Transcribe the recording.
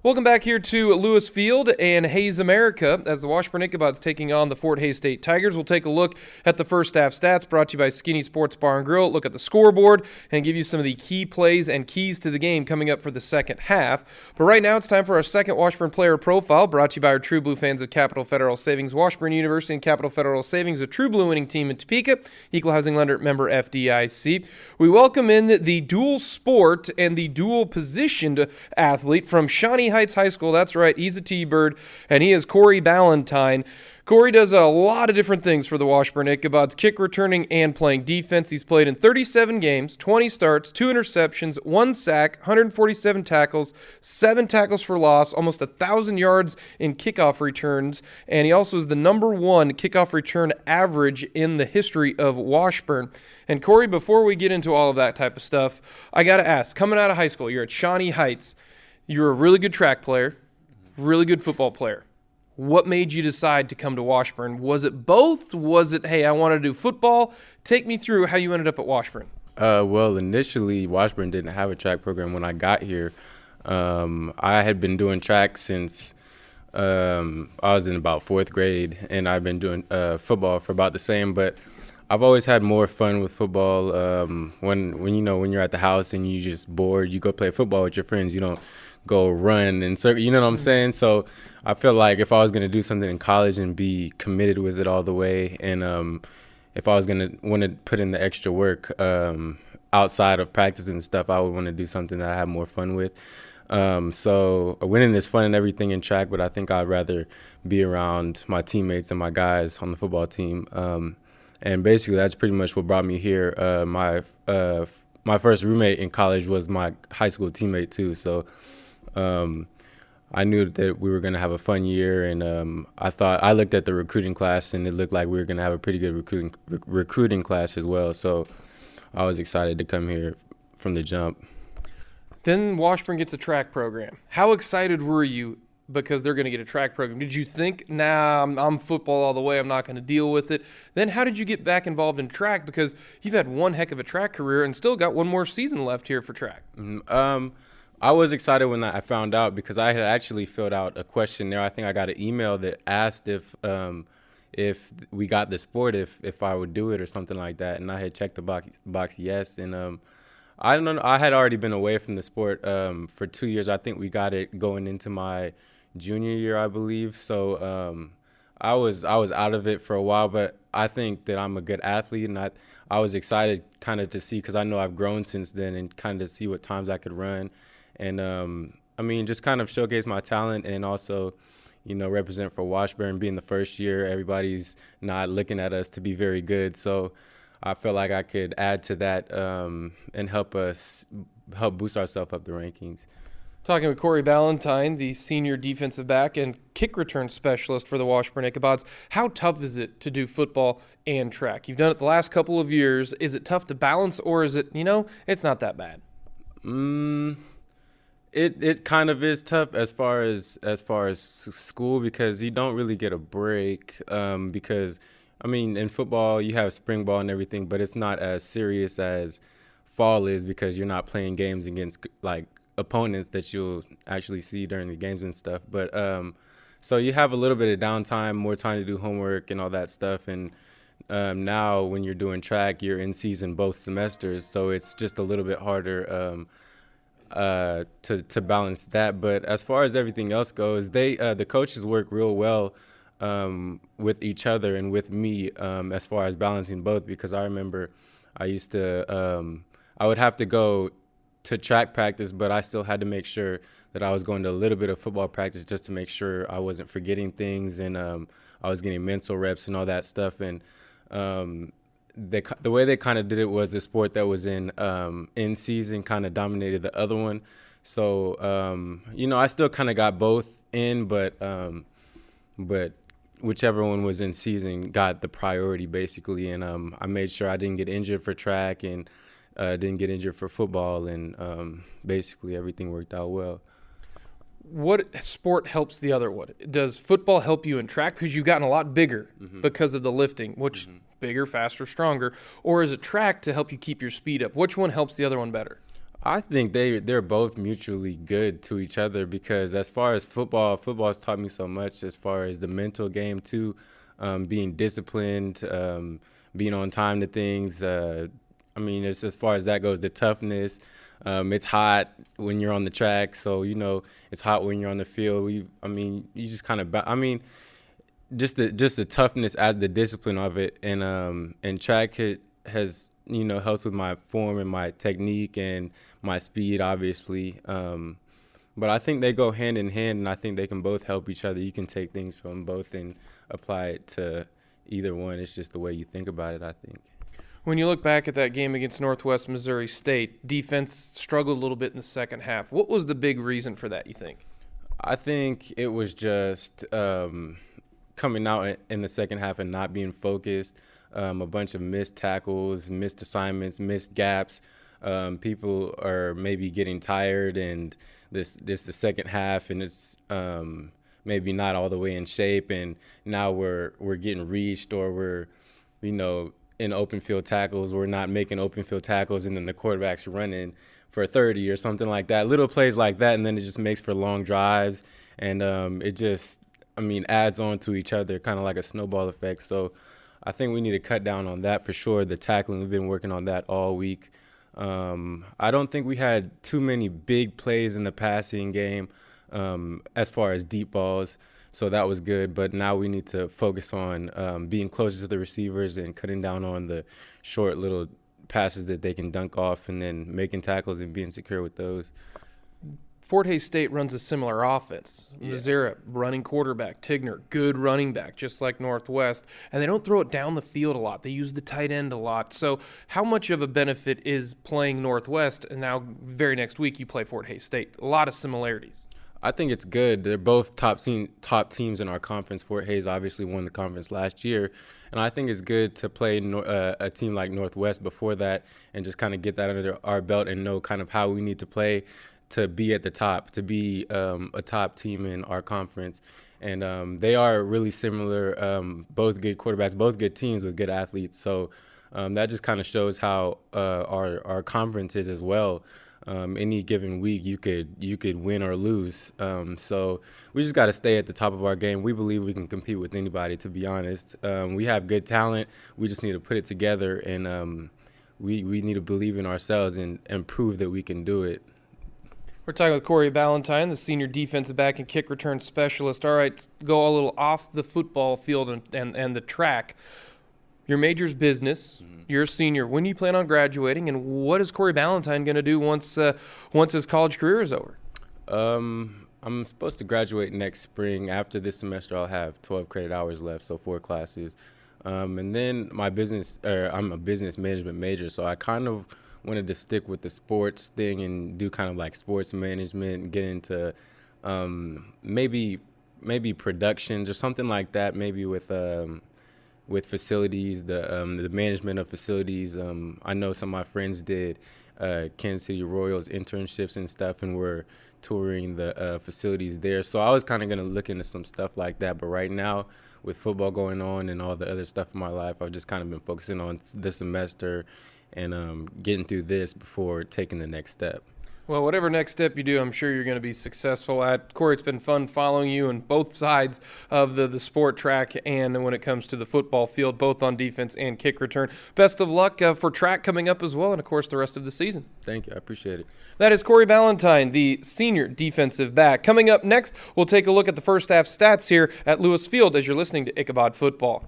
Welcome back here to Lewis Field and Hayes America as the Washburn Ichabods taking on the Fort Hays State Tigers. We'll take a look at the first half stats brought to you by Skinny Sports Bar and Grill, look at the scoreboard, and give you some of the key plays and keys to the game coming up for the second half. But right now it's time for our second Washburn player profile brought to you by our True Blue fans of Capital Federal Savings. Washburn University and Capital Federal Savings, a True Blue winning team in Topeka, equal housing lender member FDIC. We welcome in the dual sport and the dual positioned athlete from Shawnee Heights High School. That's right, he's a T-Bird, and he is Corey Ballentine. Corey does a lot of different things for the Washburn Ichabods, kick returning and playing defense. He's played in 37 games, 20 starts, 2 interceptions, 1 sack, 147 tackles, 7 tackles for loss, almost 1,000 yards in kickoff returns, and he also is the number 1 kickoff return average in the history of Washburn. And Corey, before we get into all of that type of stuff, I got to ask, coming out of high school, you're at Shawnee Heights. You're a really good track player, really good football player. What made you decide to come to Washburn? Was it both? Was it, hey, I want to do football? Take me through how you ended up at Washburn. Well, initially, Washburn didn't have a track program when I got here. I had been doing track since I was in about 4th grade, and I've been doing football for about the same, but I've always had more fun with football. When you're at the house and you just bored, you go play football with your friends. You don't go run and circle. You know what I'm saying? So I feel like if I was going to do something in college and be committed with it all the way, and if I was going to want to put in the extra work outside of practice and stuff, I would want to do something that I have more fun with. So winning is fun and everything in track, but I think I'd rather be around my teammates and my guys on the football team. And basically, that's pretty much what brought me here. My first roommate in college was my high school teammate too. So I knew that we were going to have a fun year, and I looked at the recruiting class, and it looked like we were going to have a pretty good recruiting class as well. So I was excited to come here from the jump. Then Washburn gets a track program. How excited were you because they're going to get a track program? Did you think, nah, I'm football all the way, I'm not going to deal with it? Then how did you get back involved in track? Because you've had one heck of a track career and still got one more season left here for track. I was excited when I found out because I had actually filled out a questionnaire. I think I got an email that asked if we got the sport, if I would do it or something like that, and I had checked the box yes. And I don't know, I had already been away from the sport for 2 years. I think we got it going into my junior year, I believe. So I was out of it for a while, but I think that I'm a good athlete, and I was excited kind of to see, because I know I've grown since then, and kind of see what times I could run. And just kind of showcase my talent, and also, represent for Washburn. Being the first year, everybody's not looking at us to be very good. So I felt like I could add to that and help boost ourselves up the rankings. Talking with Corey Ballentine, the senior defensive back and kick return specialist for the Washburn Ichabods. How tough is it to do football and track? You've done it the last couple of years. Is it tough to balance, or is it, it's not that bad? It kind of is tough as far as school, because you don't really get a break. Because in football you have spring ball and everything, but it's not as serious as fall is, because you're not playing games against like opponents that you'll actually see during the games and stuff. But so you have a little bit of downtime, more time to do homework and all that stuff. And now when you're doing track, you're in season both semesters, so it's just a little bit harder to balance that. But as far as everything else goes, the coaches work real well with each other and with me as far as balancing both, because I remember I used to I would have to go to track practice, but I still had to make sure that I was going to a little bit of football practice just to make sure I wasn't forgetting things, and I was getting mental reps and all that stuff. And the way they kind of did it was the sport that was in season kind of dominated the other one. So I still kind of got both in, but whichever one was in season got the priority basically. And I made sure I didn't get injured for track, and didn't get injured for football, and basically everything worked out well. What sport helps the other one? Does football help you in track because you've gotten a lot bigger because of the lifting, which bigger, faster, stronger, or is it track to help you keep your speed up? Which one helps the other one better? I think they're both mutually good to each other because as far as football's taught me so much as far as the mental game too, being disciplined, being on time to things. I mean, it's as far as that goes, the toughness. It's hot when you're on the track, so it's hot when you're on the field. You just kind of. I mean, just the toughness as the discipline of it, and track has helps with my form and my technique and my speed, obviously. But I think they go hand in hand, and I think they can both help each other. You can take things from both and apply it to either one. It's just the way you think about it, I think. When you look back at that game against Northwest Missouri State, defense struggled a little bit in the second half. What was the big reason for that, you think? I think it was just coming out in the second half and not being focused, a bunch of missed tackles, missed assignments, missed gaps. People are maybe getting tired, and this the second half, and it's maybe not all the way in shape, and now we're getting reached, or we're in open field tackles. We're not making open field tackles, and then the quarterback's running for 30 or something like that. Little plays like that, and then it just makes for long drives, and it just, adds on to each other, kind of like a snowball effect. So I think we need to cut down on that for sure. The tackling, we've been working on that all week. I don't think we had too many big plays in the passing game as far as deep balls. So that was good, but now we need to focus on being closer to the receivers and cutting down on the short little passes that they can dunk off, and then making tackles and being secure with those. Fort Hays State runs a similar offense. Missouri, running quarterback. Tigner, good running back, just like Northwest. And they don't throw it down the field a lot. They use the tight end a lot. So how much of a benefit is playing Northwest, and now very next week you play Fort Hays State? A lot of similarities. I think it's good. They're both top teams in our conference. Fort Hays obviously won the conference last year, and I think it's good to play a team like Northwest before that and just kind of get that under our belt and know kind of how we need to play to be at the top, to be a top team in our conference. And they are really similar, both good quarterbacks, both good teams with good athletes. So that just kind of shows how our conference is as well. Any given week you could win or lose. So we just got to stay at the top of our game. We believe we can compete with anybody, to be honest. We have good talent. We just need to put it together, and we need to believe in ourselves and prove that we can do it. We're talking with Corey Ballentine, the senior defensive back and kick return specialist. All right, go a little off the football field and the track. Your major's business. You're a senior. When do you plan on graduating, and what is Corey Ballentine going to do once his college career is over? I'm supposed to graduate next spring. After this semester, I'll have 12 credit hours left, so 4 classes. And then I'm a business management major, so I kind of wanted to stick with the sports thing and do kind of like sports management and get into maybe productions or something like that, maybe with facilities, the management of facilities. I know some of my friends did Kansas City Royals internships and stuff, and were touring the facilities there. So I was kind of going to look into some stuff like that. But right now, with football going on and all the other stuff in my life, I've just kind of been focusing on this semester and getting through this before taking the next step. Well, whatever next step you do, I'm sure you're going to be successful at. Corey, it's been fun following you on both sides of the sport track and when it comes to the football field, both on defense and kick return. Best of luck for track coming up as well, and, of course, the rest of the season. Thank you. I appreciate it. That is Corey Ballentine, the senior defensive back. Coming up next, we'll take a look at the first half stats here at Lewis Field as you're listening to Ichabod Football.